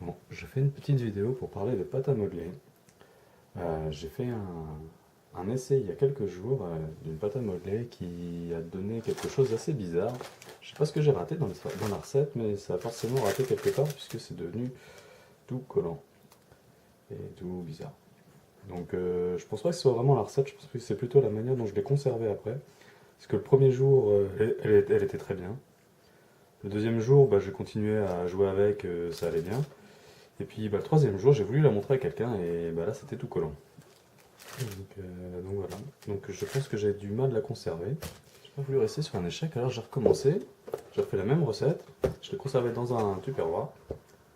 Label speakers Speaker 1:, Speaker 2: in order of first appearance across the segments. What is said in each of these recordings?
Speaker 1: Bon, je fais une petite vidéo pour parler de pâte à modeler. J'ai fait un essai il y a quelques jours d'une pâte à modeler qui a donné quelque chose d'assez bizarre. Je sais pas ce que j'ai raté dans la recette, mais ça a forcément raté quelque part puisque c'est devenu tout collant et tout bizarre. Donc je pense pas que ce soit vraiment la recette, je pense que c'est plutôt la manière dont je l'ai conservée après. Parce que le premier jour, elle était très bien. Le deuxième jour, bah, j'ai continué à jouer avec, ça allait bien. Et puis bah, le troisième jour, j'ai voulu la montrer à quelqu'un et bah, là c'était tout collant. Donc voilà. Donc je pense que j'ai du mal à la conserver. J'ai pas voulu rester sur un échec, alors j'ai recommencé. J'ai refait la même recette. Je l'ai conservée dans un tupperware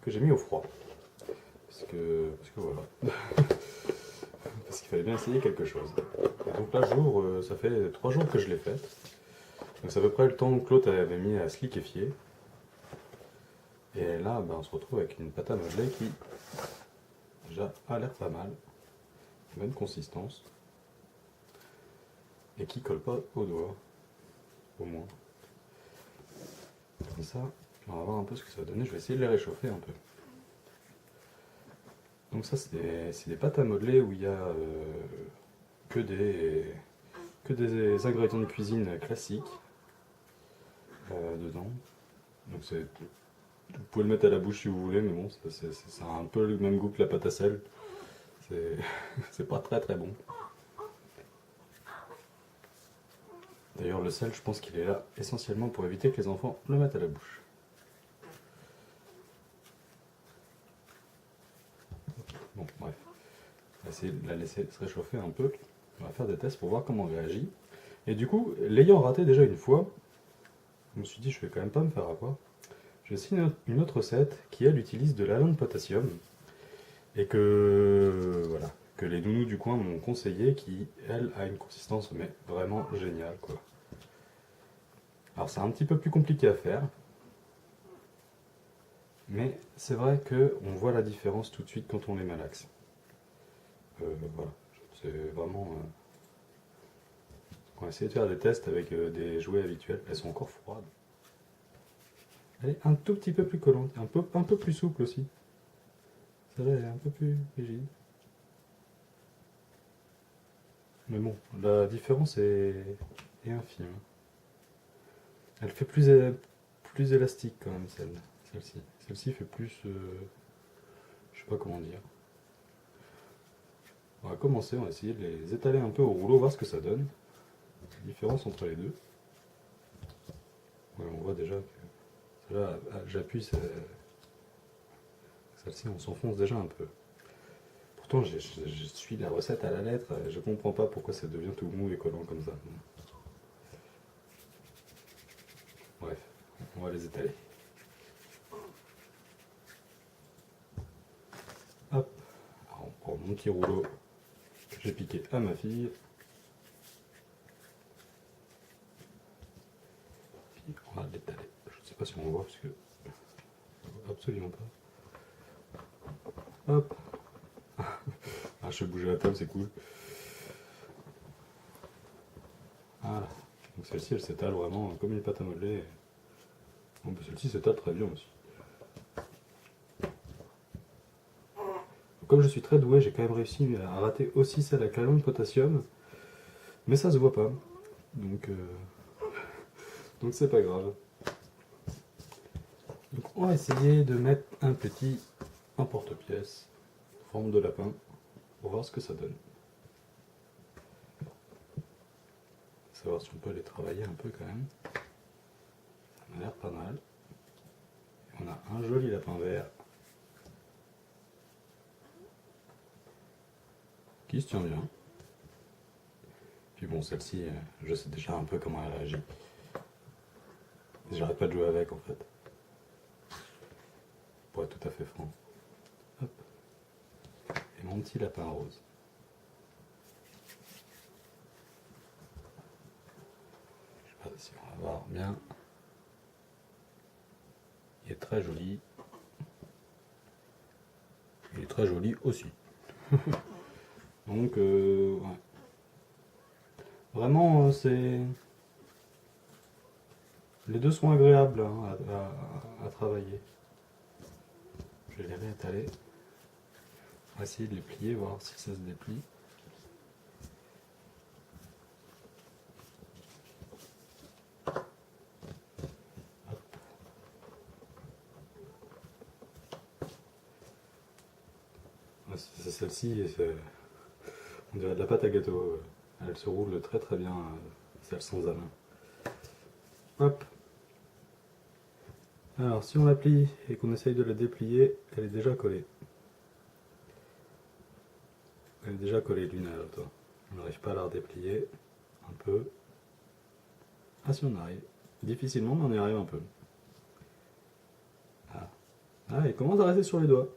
Speaker 1: que j'ai mis au froid. Parce que voilà. Parce qu'il fallait bien essayer quelque chose. Et donc là, ça fait 3 jours que je l'ai faite. Donc c'est à peu près le temps que Claude avait mis à se liquéfier. Et là, bah, on se retrouve avec une pâte à modeler qui déjà a l'air pas mal. Bonne consistance. Et qui colle pas au doigt, au moins. Comme ça, on va voir un peu ce que ça va donner. Je vais essayer de les réchauffer un peu. Donc ça, c'est des pâtes à modeler où il y a que des, que des ingrédients de cuisine classiques dedans. Donc vous pouvez le mettre à la bouche si vous voulez, mais bon, ça a un peu le même goût que la pâte à sel. C'est c'est pas très très bon. D'ailleurs, le sel, je pense qu'il est là essentiellement pour éviter que les enfants le mettent à la bouche. Bon, bref. On va essayer de la laisser se réchauffer un peu. On va faire des tests pour voir comment elle réagit. Et du coup, l'ayant raté déjà une fois, je me suis dit, je vais quand même pas me faire avoir. J'ai essayé une autre recette qui, elle, utilise de l'alun de potassium. Et voilà, que les nounous du coin m'ont conseillé, qui, elle, a une consistance, mais vraiment géniale, quoi. Alors, c'est un petit peu plus compliqué à faire. Mais c'est vrai qu'on voit la différence tout de suite quand on les malaxe. Voilà, c'est vraiment. On va essayer de faire des tests avec des jouets habituels. Elles sont encore froides. Elle est un tout petit peu plus collante, un peu plus souple aussi. Celle-là, elle est un peu plus rigide. Mais bon, la différence est infime. Elle fait plus élastique quand même, celle-ci. Celle-ci fait plus. Je sais pas comment dire. On va commencer, on va essayer de les étaler un peu au rouleau, voir ce que ça donne. La différence entre les deux. Ouais, on voit déjà que celle-là, j'appuie, celle-ci, on s'enfonce déjà un peu. Pourtant, je suis la recette à la lettre, je comprends pas pourquoi ça devient tout mou et collant comme ça. Bref, on va les étaler. Hop, alors on prend mon petit rouleau que j'ai piqué à ma fille. Puis on va l'étaler. Je ne sais pas si on voit parce que absolument pas. Hop. Ah, je fais bouger la table, c'est cool. Voilà. Donc celle-ci, elle s'étale vraiment comme une pâte à modeler. Bon, bah, celle-ci s'étale très bien aussi. Donc, comme je suis très doué, j'ai quand même réussi à rater aussi celle avec l'alun de potassium. Mais ça se voit pas. Donc, donc c'est pas grave. Donc on va essayer de mettre un petit emporte-pièce, forme de lapin, pour voir ce que ça donne. Savoir si on peut les travailler un peu quand même. Ça m'a l'air pas mal. Et on a un joli lapin vert qui se tient bien. Puis bon, celle-ci, je sais déjà un peu comment elle réagit. J'arrête pas de jouer avec en fait. Pour être tout à fait franc. Hop. Et mon petit lapin rose. Je sais pas si on va voir bien. Il est très joli. Il est très joli aussi. Donc, ouais. Vraiment, c'est. Les deux sont agréables hein, à travailler. Je vais les je vais étaler. On va essayer de les plier, voir si ça se déplie. C'est celle-ci, on dirait de la pâte à gâteau. Elle se roule très très bien, celle sans alun. Hop. Alors si on la plie et qu'on essaye de la déplier, elle est déjà collée. Elle est déjà collée l'une à l'autre. On n'arrive pas à la redéplier. Un peu. Ah si on arrive. Difficilement mais on y arrive un peu. Ah, ah elle commence à rester sur les doigts.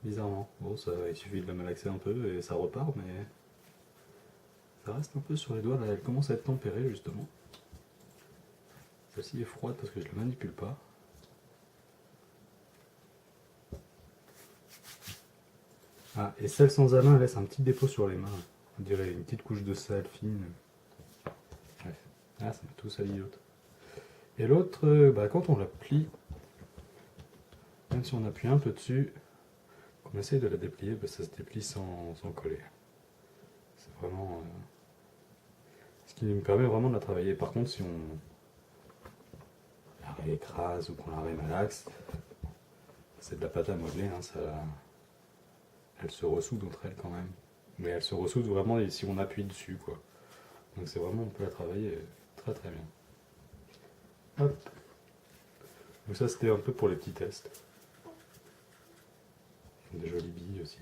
Speaker 1: Bizarrement. Bon, ça, il suffit de la malaxer un peu et ça repart, mais ça reste un peu sur les doigts. Là, elle commence à être tempérée justement. Celle-ci est froide parce que je ne la manipule pas. Ah, et celle sans alun, elle laisse un petit dépôt sur les mains. On dirait une petite couche de sel fine. Bref. Ah, ça m'a tout sali l'autre. Et l'autre, bah, quand on la plie, même si on appuie un peu dessus, qu'on essaye de la déplier, bah, ça se déplie sans coller. C'est vraiment... ce qui me permet vraiment de la travailler. Par contre, si on la réécrase ou qu'on la rémalaxe, c'est de la pâte à modeler, hein, ça... Elle se ressoude entre elles quand même. Mais elle se ressoude vraiment si on appuie dessus, quoi. Donc c'est vraiment, on peut la travailler très très bien. Hop. Donc ça c'était un peu pour les petits tests. Ils font des jolies billes aussi.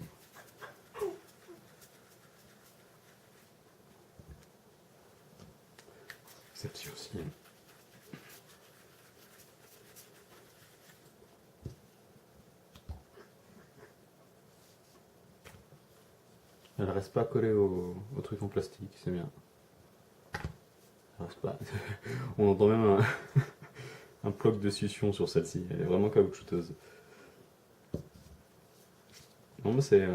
Speaker 1: Celle-ci aussi. Elle reste pas collée au truc en plastique, c'est bien. Elle reste pas. On entend même un bloc de succion sur celle-ci. Elle est vraiment caoutchouteuse. Non mais c'est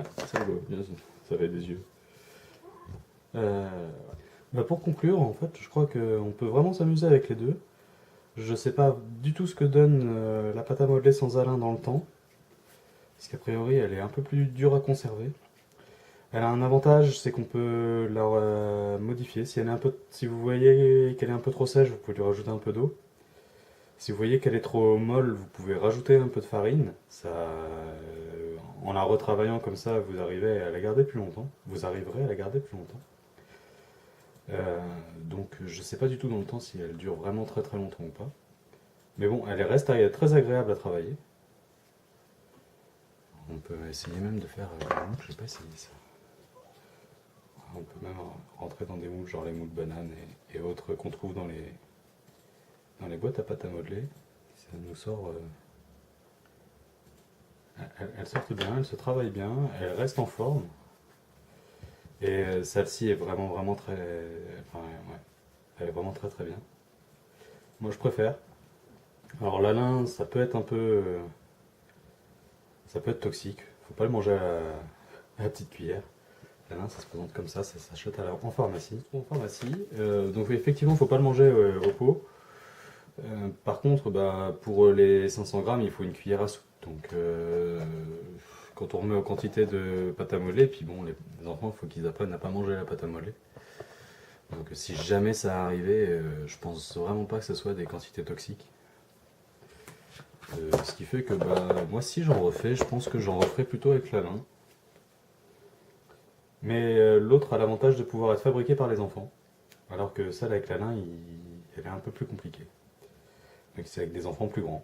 Speaker 1: beau, bien sûr. Ça fait des yeux. Bah pour conclure, en fait, je crois qu'on peut vraiment s'amuser avec les deux. Je sais pas du tout ce que donne la pâte à modeler sans alun dans le temps. Parce qu'a priori, elle est un peu plus dure à conserver. Elle a un avantage, c'est qu'on peut la modifier. Si, si vous voyez qu'elle est un peu trop sèche, vous pouvez lui rajouter un peu d'eau. Si vous voyez qu'elle est trop molle, vous pouvez rajouter un peu de farine. Ça, en la retravaillant comme ça, vous arrivez à la garder plus longtemps. Vous arriverez à la garder plus longtemps. Donc je sais pas du tout dans le temps si elle dure vraiment très très longtemps ou pas. Mais bon, elle reste très agréable à travailler. On peut essayer même de faire... je sais pas essayer ça. On peut même rentrer dans des moules, genre les moules bananes et autres qu'on trouve dans les boîtes à pâte à modeler. Ça nous sort... elles sortent bien, elles se travaillent bien, elles restent en forme. Et celle-ci est vraiment vraiment très... Enfin, ouais, elle est vraiment très très bien. Moi je préfère. Alors l'alun, ça peut être un peu... ça peut être toxique. Faut pas le manger à la petite cuillère. L'alun, ça se présente comme ça s'achète en pharmacie. Donc oui, effectivement, il ne faut pas le manger au pot. Par contre, bah, pour les 500 grammes, il faut une cuillère à soupe. Donc quand on remet aux quantités de pâte à modeler, puis bon, les enfants, il faut qu'ils apprennent à pas manger la pâte à modeler. Donc si jamais ça arrivait, je pense vraiment pas que ce soit des quantités toxiques. Ce qui fait que bah, moi si j'en refais, je pense que j'en referai plutôt avec l'alun. Mais l'autre a l'avantage de pouvoir être fabriqué par les enfants. Alors que celle avec l'alun, elle est un peu plus compliquée. Donc c'est avec des enfants plus grands.